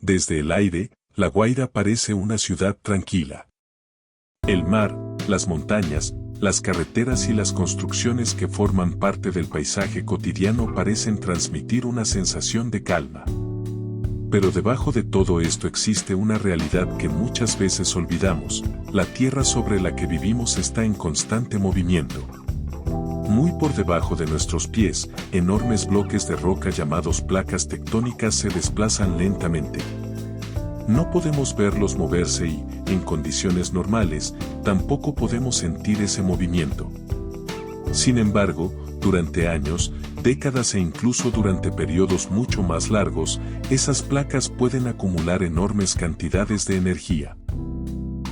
Desde el aire, La Guaira parece una ciudad tranquila. El mar, las montañas, las carreteras y las construcciones que forman parte del paisaje cotidiano parecen transmitir una sensación de calma. Pero debajo de todo esto existe una realidad que muchas veces olvidamos: la tierra sobre la que vivimos está en constante movimiento. Muy por debajo de nuestros pies, enormes bloques de roca llamados placas tectónicas se desplazan lentamente. No podemos verlos moverse y, en condiciones normales, tampoco podemos sentir ese movimiento. Sin embargo, durante años, décadas e incluso durante periodos mucho más largos, esas placas pueden acumular enormes cantidades de energía.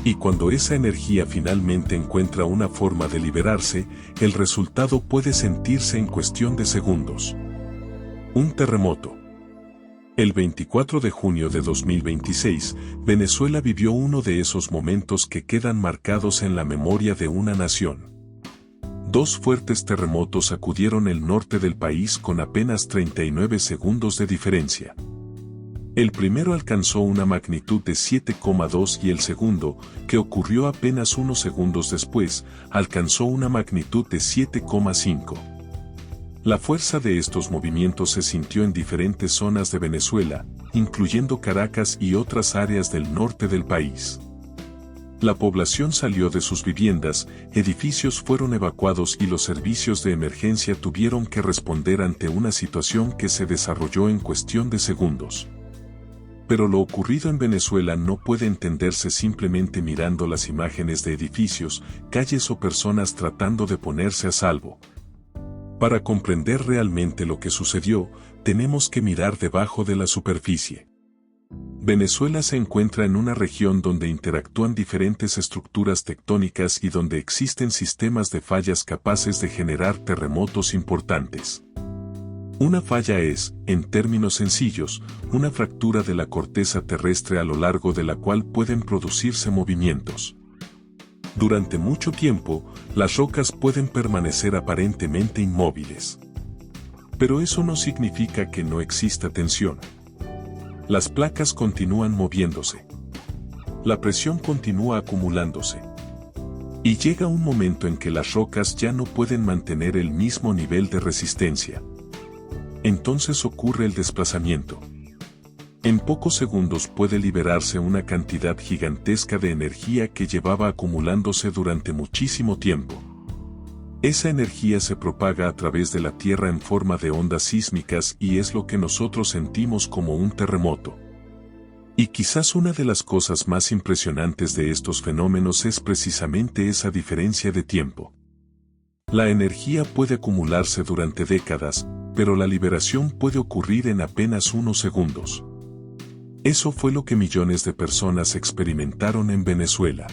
Y cuando esa energía finalmente encuentra una forma de liberarse, el resultado puede sentirse en cuestión de segundos. Un terremoto. El 24 de junio de 2026, Venezuela vivió uno de esos momentos que quedan marcados en la memoria de una nación. Dos fuertes terremotos sacudieron el norte del país con apenas 39 segundos de diferencia. El primero alcanzó una magnitud de 7,2 y el segundo, que ocurrió apenas unos segundos después, alcanzó una magnitud de 7,5. La fuerza de estos movimientos se sintió en diferentes zonas de Venezuela, incluyendo Caracas y otras áreas del norte del país. La población salió de sus viviendas, edificios fueron evacuados y los servicios de emergencia tuvieron que responder ante una situación que se desarrolló en cuestión de segundos. Pero lo ocurrido en Venezuela no puede entenderse simplemente mirando las imágenes de edificios, calles o personas tratando de ponerse a salvo. Para comprender realmente lo que sucedió, tenemos que mirar debajo de la superficie. Venezuela se encuentra en una región donde interactúan diferentes estructuras tectónicas y donde existen sistemas de fallas capaces de generar terremotos importantes. Una falla es, en términos sencillos, una fractura de la corteza terrestre a lo largo de la cual pueden producirse movimientos. Durante mucho tiempo, las rocas pueden permanecer aparentemente inmóviles. Pero eso no significa que no exista tensión. Las placas continúan moviéndose. La presión continúa acumulándose. Y llega un momento en que las rocas ya no pueden mantener el mismo nivel de resistencia. Entonces ocurre el desplazamiento. En pocos segundos puede liberarse una cantidad gigantesca de energía que llevaba acumulándose durante muchísimo tiempo. Esa energía se propaga a través de la Tierra en forma de ondas sísmicas y es lo que nosotros sentimos como un terremoto. Y quizás una de las cosas más impresionantes de estos fenómenos es precisamente esa diferencia de tiempo. La energía puede acumularse durante décadas, pero la liberación puede ocurrir en apenas unos segundos. Eso fue lo que millones de personas experimentaron en Venezuela.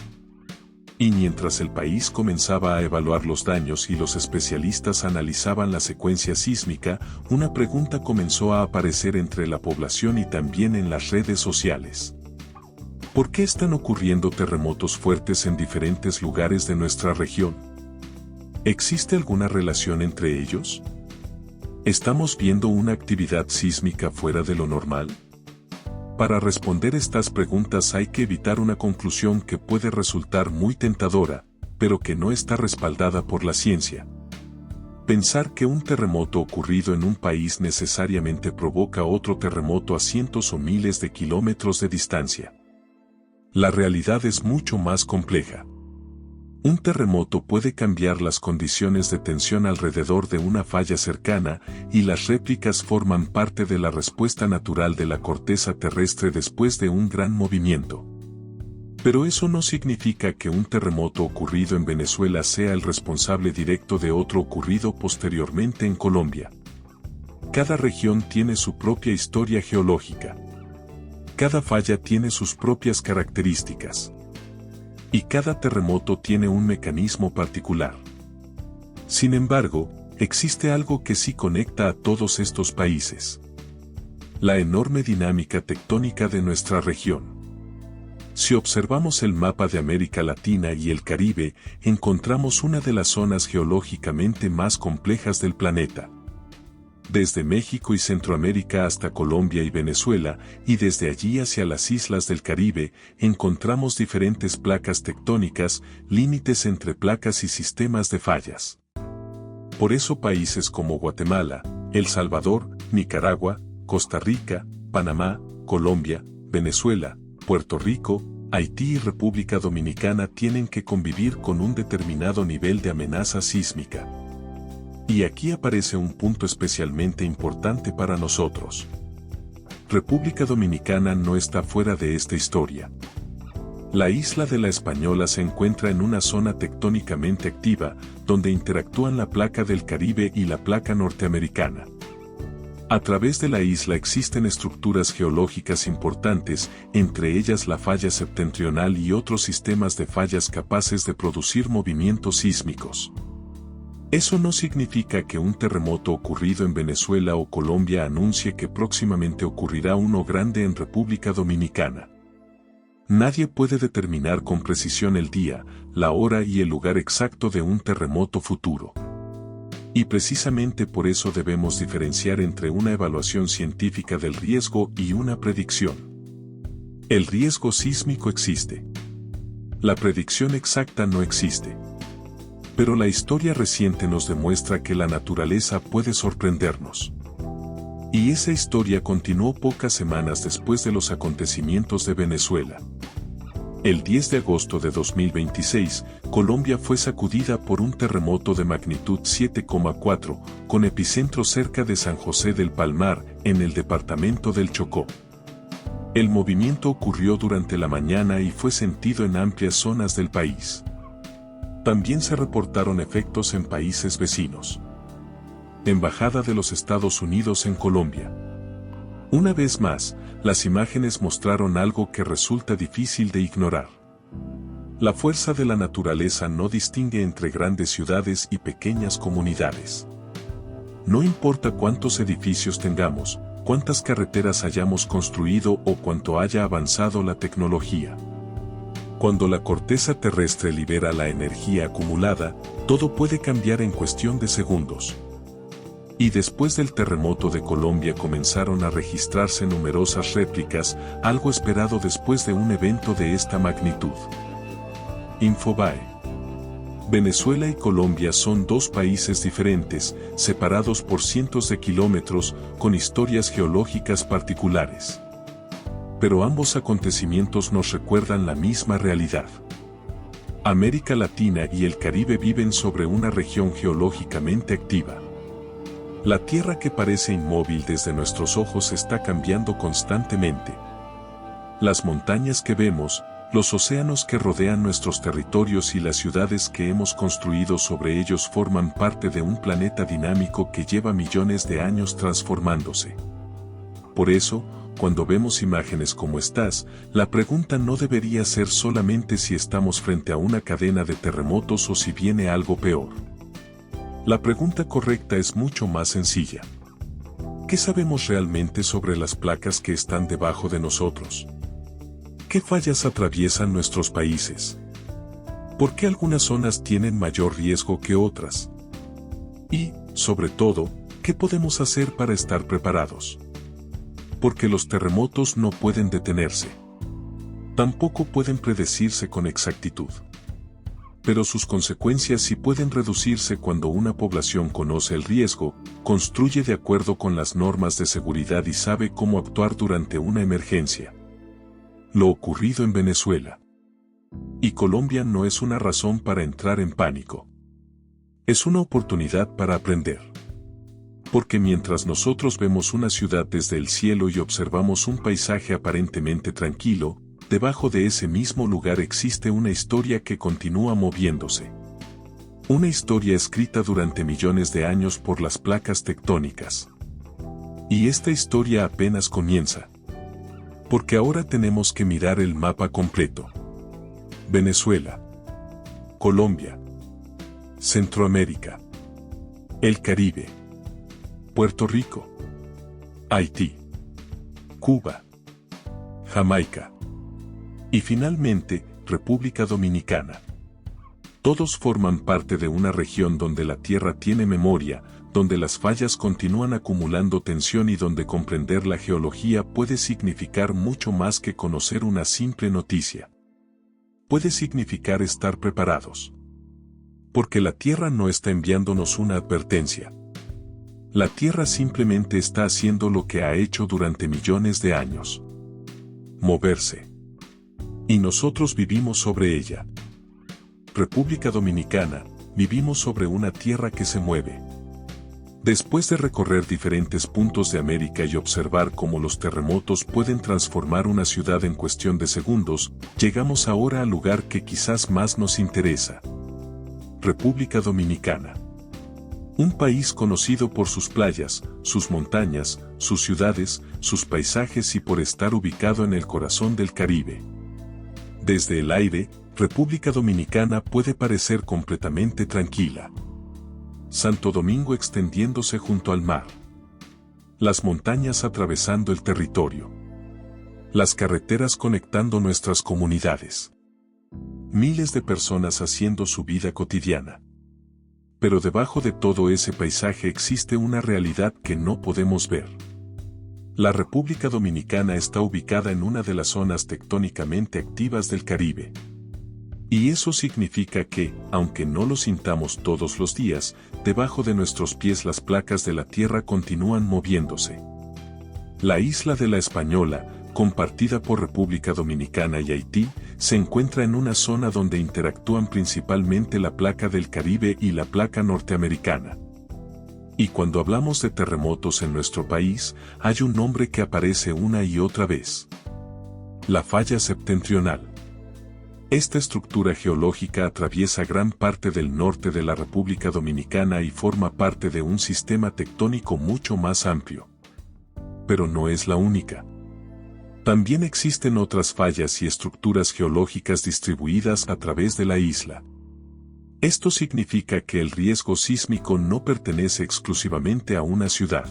Y mientras el país comenzaba a evaluar los daños y los especialistas analizaban la secuencia sísmica, una pregunta comenzó a aparecer entre la población y también en las redes sociales. ¿Por qué están ocurriendo terremotos fuertes en diferentes lugares de nuestra región? ¿Existe alguna relación entre ellos? ¿Estamos viendo una actividad sísmica fuera de lo normal? Para responder estas preguntas hay que evitar una conclusión que puede resultar muy tentadora, pero que no está respaldada por la ciencia. Pensar que un terremoto ocurrido en un país necesariamente provoca otro terremoto a cientos o miles de kilómetros de distancia. La realidad es mucho más compleja. Un terremoto puede cambiar las condiciones de tensión alrededor de una falla cercana, y las réplicas forman parte de la respuesta natural de la corteza terrestre después de un gran movimiento. Pero eso no significa que un terremoto ocurrido en Venezuela sea el responsable directo de otro ocurrido posteriormente en Colombia. Cada región tiene su propia historia geológica. Cada falla tiene sus propias características. Y cada terremoto tiene un mecanismo particular. Sin embargo, existe algo que sí conecta a todos estos países: la enorme dinámica tectónica de nuestra región. Si observamos el mapa de América Latina y el Caribe, encontramos una de las zonas geológicamente más complejas del planeta. desde México y Centroamérica hasta Colombia y Venezuela, y desde allí hacia las islas del Caribe, encontramos diferentes placas tectónicas, límites entre placas y sistemas de fallas. Por eso países como Guatemala, El Salvador, Nicaragua, Costa Rica, Panamá, Colombia, Venezuela, Puerto Rico, Haití y República Dominicana tienen que convivir con un determinado nivel de amenaza sísmica. Y aquí aparece un punto especialmente importante para nosotros. República Dominicana no está fuera de esta historia. La isla de La Española se encuentra en una zona tectónicamente activa, donde interactúan la placa del Caribe y la placa norteamericana. A través de la isla existen estructuras geológicas importantes, entre ellas la falla septentrional y otros sistemas de fallas capaces de producir movimientos sísmicos. Eso no significa que un terremoto ocurrido en Venezuela o Colombia anuncie que próximamente ocurrirá uno grande en República Dominicana. Nadie puede determinar con precisión el día, la hora y el lugar exacto de un terremoto futuro. Y precisamente por eso debemos diferenciar entre una evaluación científica del riesgo y una predicción. El riesgo sísmico existe. La predicción exacta no existe. Pero la historia reciente nos demuestra que la naturaleza puede sorprendernos. Y esa historia continuó pocas semanas después de los acontecimientos de Venezuela. El 10 de agosto de 2026, Colombia fue sacudida por un terremoto de magnitud 7,4, con epicentro cerca de San José del Palmar, en el departamento del Chocó. El movimiento ocurrió durante la mañana y fue sentido en amplias zonas del país. También se reportaron efectos en países vecinos. Embajada de los Estados Unidos en Colombia. Una vez más, las imágenes mostraron algo que resulta difícil de ignorar. La fuerza de la naturaleza no distingue entre grandes ciudades y pequeñas comunidades. No importa cuántos edificios tengamos, cuántas carreteras hayamos construido o cuánto haya avanzado la tecnología. Cuando la corteza terrestre libera la energía acumulada, todo puede cambiar en cuestión de segundos. Y después del terremoto de Colombia comenzaron a registrarse numerosas réplicas, algo esperado después de un evento de esta magnitud. Infobae. Venezuela y Colombia son dos países diferentes, separados por cientos de kilómetros, con historias geológicas particulares. Pero ambos acontecimientos nos recuerdan la misma realidad. América Latina y el Caribe viven sobre una región geológicamente activa. La Tierra que parece inmóvil desde nuestros ojos está cambiando constantemente. Las montañas que vemos, los océanos que rodean nuestros territorios y las ciudades que hemos construido sobre ellos forman parte de un planeta dinámico que lleva millones de años transformándose. Por eso, cuando vemos imágenes como estas, la pregunta no debería ser solamente si estamos frente a una cadena de terremotos o si viene algo peor. La pregunta correcta es mucho más sencilla. ¿Qué sabemos realmente sobre las placas que están debajo de nosotros? ¿Qué fallas atraviesan nuestros países? ¿Por qué algunas zonas tienen mayor riesgo que otras? Y, sobre todo, ¿qué podemos hacer para estar preparados? Porque los terremotos no pueden detenerse. Tampoco pueden predecirse con exactitud. Pero sus consecuencias sí pueden reducirse cuando una población conoce el riesgo, construye de acuerdo con las normas de seguridad y sabe cómo actuar durante una emergencia. Lo ocurrido en Venezuela y Colombia no es una razón para entrar en pánico. Es una oportunidad para aprender. Porque mientras nosotros vemos una ciudad desde el cielo y observamos un paisaje aparentemente tranquilo, debajo de ese mismo lugar existe una historia que continúa moviéndose. Una historia escrita durante millones de años por las placas tectónicas. Y esta historia apenas comienza. Porque ahora tenemos que mirar el mapa completo. Venezuela, Colombia, Centroamérica, el Caribe, Puerto Rico, Haití, Cuba, Jamaica y finalmente República Dominicana. Todos forman parte de una región donde la Tierra tiene memoria, donde las fallas continúan acumulando tensión y donde comprender la geología puede significar mucho más que conocer una simple noticia. Puede significar estar preparados. Porque la Tierra no está enviándonos una advertencia. La Tierra simplemente está haciendo lo que ha hecho durante millones de años. Moverse. Y nosotros vivimos sobre ella. República Dominicana, vivimos sobre una tierra que se mueve. Después de recorrer diferentes puntos de América y observar cómo los terremotos pueden transformar una ciudad en cuestión de segundos, llegamos ahora al lugar que quizás más nos interesa. República Dominicana. Un país conocido por sus playas, sus montañas, sus ciudades, sus paisajes y por estar ubicado en el corazón del Caribe. Desde el aire, República Dominicana puede parecer completamente tranquila. Santo Domingo extendiéndose junto al mar. Las montañas atravesando el territorio. Las carreteras conectando nuestras comunidades. Miles de personas haciendo su vida cotidiana. Pero debajo de todo ese paisaje existe una realidad que no podemos ver. La República Dominicana está ubicada en una de las zonas tectónicamente activas del Caribe. Y eso significa que, aunque no lo sintamos todos los días, debajo de nuestros pies las placas de la Tierra continúan moviéndose. La isla de La Española, compartida por República Dominicana y Haití, se encuentra en una zona donde interactúan principalmente la placa del Caribe y la placa norteamericana. Y cuando hablamos de terremotos en nuestro país, hay un nombre que aparece una y otra vez. La falla septentrional. Esta estructura geológica atraviesa gran parte del norte de la República Dominicana y forma parte de un sistema tectónico mucho más amplio. Pero no es la única. También existen otras fallas y estructuras geológicas distribuidas a través de la isla. Esto significa que el riesgo sísmico no pertenece exclusivamente a una ciudad.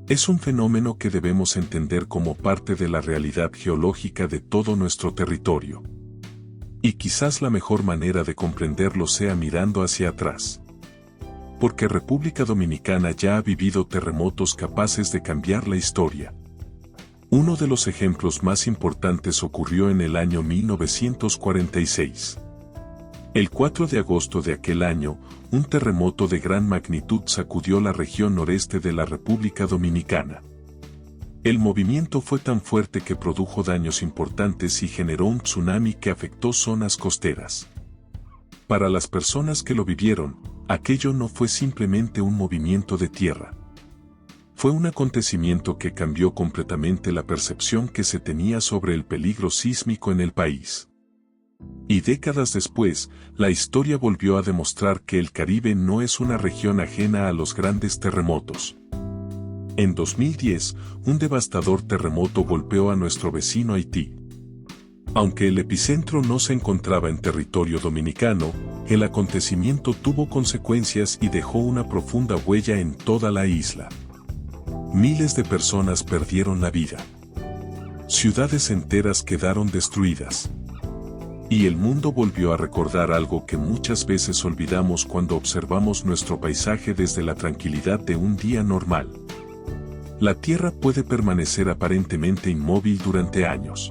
Es un fenómeno que debemos entender como parte de la realidad geológica de todo nuestro territorio. Y quizás la mejor manera de comprenderlo sea mirando hacia atrás. Porque República Dominicana ya ha vivido terremotos capaces de cambiar la historia. Uno de los ejemplos más importantes ocurrió en el año 1946. El 4 de agosto de aquel año, un terremoto de gran magnitud sacudió la región noreste de la República Dominicana. El movimiento fue tan fuerte que produjo daños importantes y generó un tsunami que afectó zonas costeras. Para las personas que lo vivieron, aquello no fue simplemente un movimiento de tierra. Fue un acontecimiento que cambió completamente la percepción que se tenía sobre el peligro sísmico en el país. Y décadas después, la historia volvió a demostrar que el Caribe no es una región ajena a los grandes terremotos. En 2010, un devastador terremoto golpeó a nuestro vecino Haití. Aunque el epicentro no se encontraba en territorio dominicano, el acontecimiento tuvo consecuencias y dejó una profunda huella en toda la isla. Miles de personas perdieron la vida. Ciudades enteras quedaron destruidas. Y el mundo volvió a recordar algo que muchas veces olvidamos cuando observamos nuestro paisaje desde la tranquilidad de un día normal. La Tierra puede permanecer aparentemente inmóvil durante años.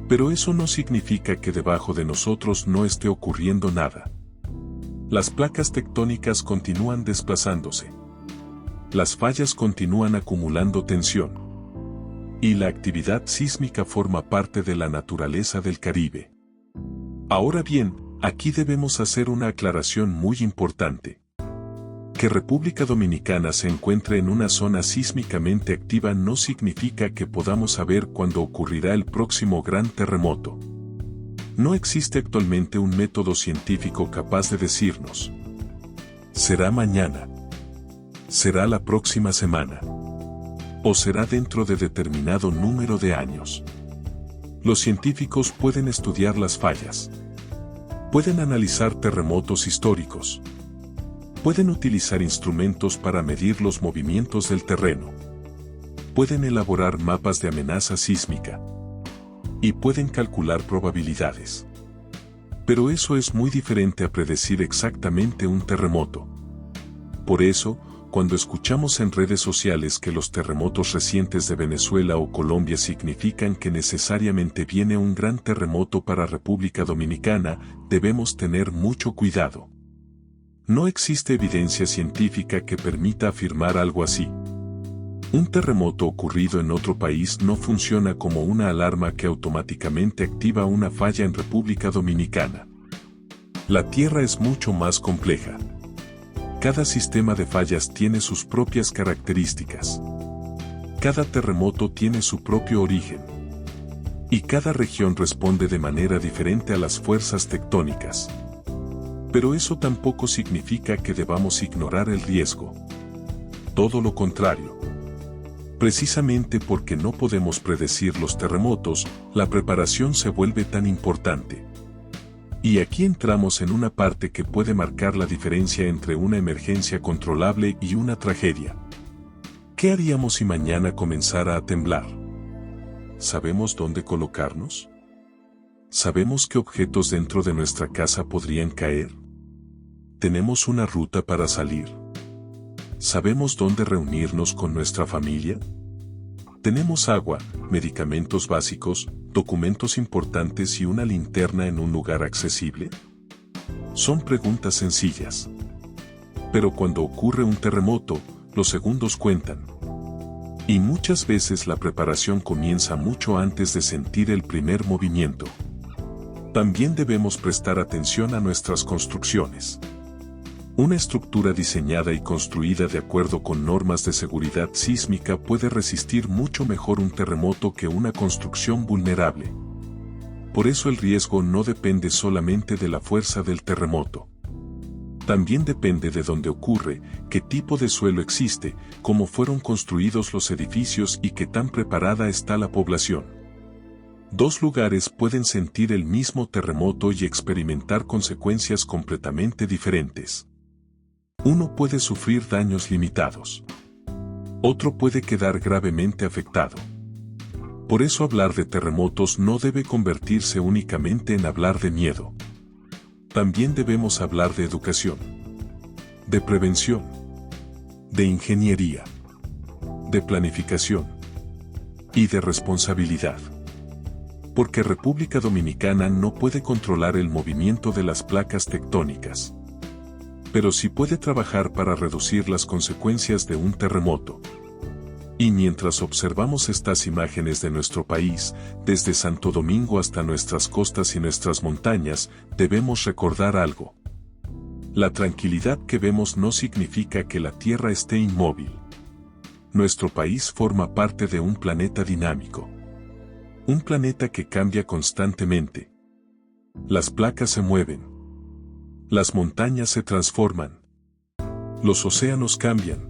Pero eso no significa que debajo de nosotros no esté ocurriendo nada. Las placas tectónicas continúan desplazándose. Las fallas continúan acumulando tensión. Y la actividad sísmica forma parte de la naturaleza del Caribe. Ahora bien, aquí debemos hacer una aclaración muy importante. Que República Dominicana se encuentre en una zona sísmicamente activa no significa que podamos saber cuándo ocurrirá el próximo gran terremoto. No existe actualmente un método científico capaz de decirnos: ¿será mañana? ¿Será la próxima semana? ¿O será dentro de determinado número de años? Los científicos pueden estudiar las fallas. Pueden analizar terremotos históricos. Pueden utilizar instrumentos para medir los movimientos del terreno. Pueden elaborar mapas de amenaza sísmica. Y pueden calcular probabilidades. Pero eso es muy diferente a predecir exactamente un terremoto. Por eso, cuando escuchamos en redes sociales que los terremotos recientes de Venezuela o Colombia significan que necesariamente viene un gran terremoto para República Dominicana, debemos tener mucho cuidado. No existe evidencia científica que permita afirmar algo así. Un terremoto ocurrido en otro país no funciona como una alarma que automáticamente activa una falla en República Dominicana. La Tierra es mucho más compleja. Cada sistema de fallas tiene sus propias características. Cada terremoto tiene su propio origen. Y cada región responde de manera diferente a las fuerzas tectónicas. Pero eso tampoco significa que debamos ignorar el riesgo. Todo lo contrario. Precisamente porque no podemos predecir los terremotos, la preparación se vuelve tan importante. Y aquí entramos en una parte que puede marcar la diferencia entre una emergencia controlable y una tragedia. ¿Qué haríamos si mañana comenzara a temblar? ¿Sabemos dónde colocarnos? ¿Sabemos qué objetos dentro de nuestra casa podrían caer? ¿Tenemos una ruta para salir? ¿Sabemos dónde reunirnos con nuestra familia? ¿Tenemos agua, medicamentos básicos, documentos importantes y una linterna en un lugar accesible? Son preguntas sencillas. Pero cuando ocurre un terremoto, los segundos cuentan. Y muchas veces la preparación comienza mucho antes de sentir el primer movimiento. También debemos prestar atención a nuestras construcciones. Una estructura diseñada y construida de acuerdo con normas de seguridad sísmica puede resistir mucho mejor un terremoto que una construcción vulnerable. Por eso el riesgo no depende solamente de la fuerza del terremoto. También depende de dónde ocurre, qué tipo de suelo existe, cómo fueron construidos los edificios y qué tan preparada está la población. Dos lugares pueden sentir el mismo terremoto y experimentar consecuencias completamente diferentes. Uno puede sufrir daños limitados. Otro puede quedar gravemente afectado. Por eso hablar de terremotos no debe convertirse únicamente en hablar de miedo. También debemos hablar de educación, de prevención, de ingeniería, de planificación y de responsabilidad. Porque República Dominicana no puede controlar el movimiento de las placas tectónicas. Pero sí puede trabajar para reducir las consecuencias de un terremoto. Y mientras observamos estas imágenes de nuestro país, desde Santo Domingo hasta nuestras costas y nuestras montañas, debemos recordar algo. La tranquilidad que vemos no significa que la Tierra esté inmóvil. Nuestro país forma parte de un planeta dinámico. Un planeta que cambia constantemente. Las placas se mueven. Las montañas se transforman. Los océanos cambian.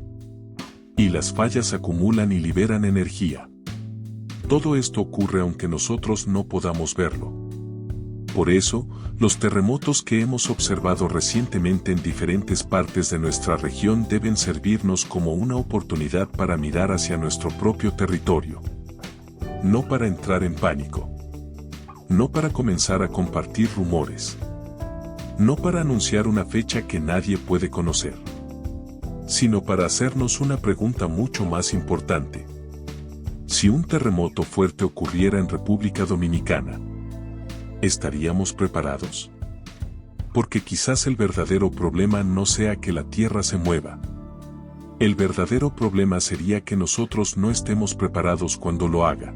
Y las fallas acumulan y liberan energía. Todo esto ocurre aunque nosotros no podamos verlo. Por eso, los terremotos que hemos observado recientemente en diferentes partes de nuestra región deben servirnos como una oportunidad para mirar hacia nuestro propio territorio. No para entrar en pánico. No para comenzar a compartir rumores. No para anunciar una fecha que nadie puede conocer, sino para hacernos una pregunta mucho más importante. Si un terremoto fuerte ocurriera en República Dominicana, ¿estaríamos preparados? Porque quizás el verdadero problema no sea que la Tierra se mueva. El verdadero problema sería que nosotros no estemos preparados cuando lo haga.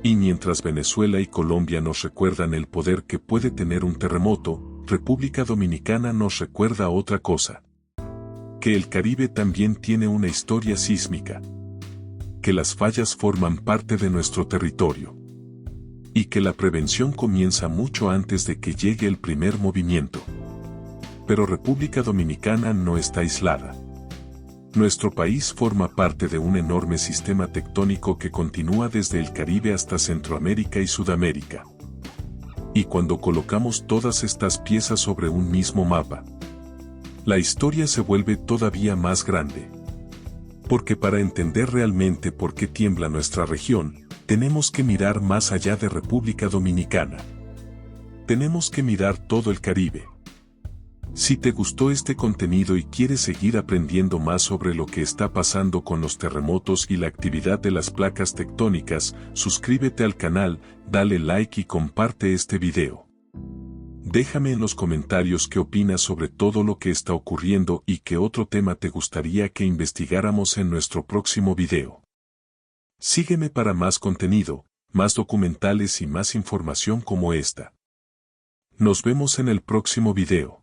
Y mientras Venezuela y Colombia nos recuerdan el poder que puede tener un terremoto, República Dominicana nos recuerda otra cosa. Que el Caribe también tiene una historia sísmica. Que las fallas forman parte de nuestro territorio. Y que la prevención comienza mucho antes de que llegue el primer movimiento. Pero República Dominicana no está aislada. Nuestro país forma parte de un enorme sistema tectónico que continúa desde el Caribe hasta Centroamérica y Sudamérica. Y cuando colocamos todas estas piezas sobre un mismo mapa, la historia se vuelve todavía más grande. Porque para entender realmente por qué tiembla nuestra región, tenemos que mirar más allá de República Dominicana. Tenemos que mirar todo el Caribe. Si te gustó este contenido y quieres seguir aprendiendo más sobre lo que está pasando con los terremotos y la actividad de las placas tectónicas, suscríbete al canal, dale like y comparte este video. Déjame en los comentarios qué opinas sobre todo lo que está ocurriendo y qué otro tema te gustaría que investigáramos en nuestro próximo video. Sígueme para más contenido, más documentales y más información como esta. Nos vemos en el próximo video.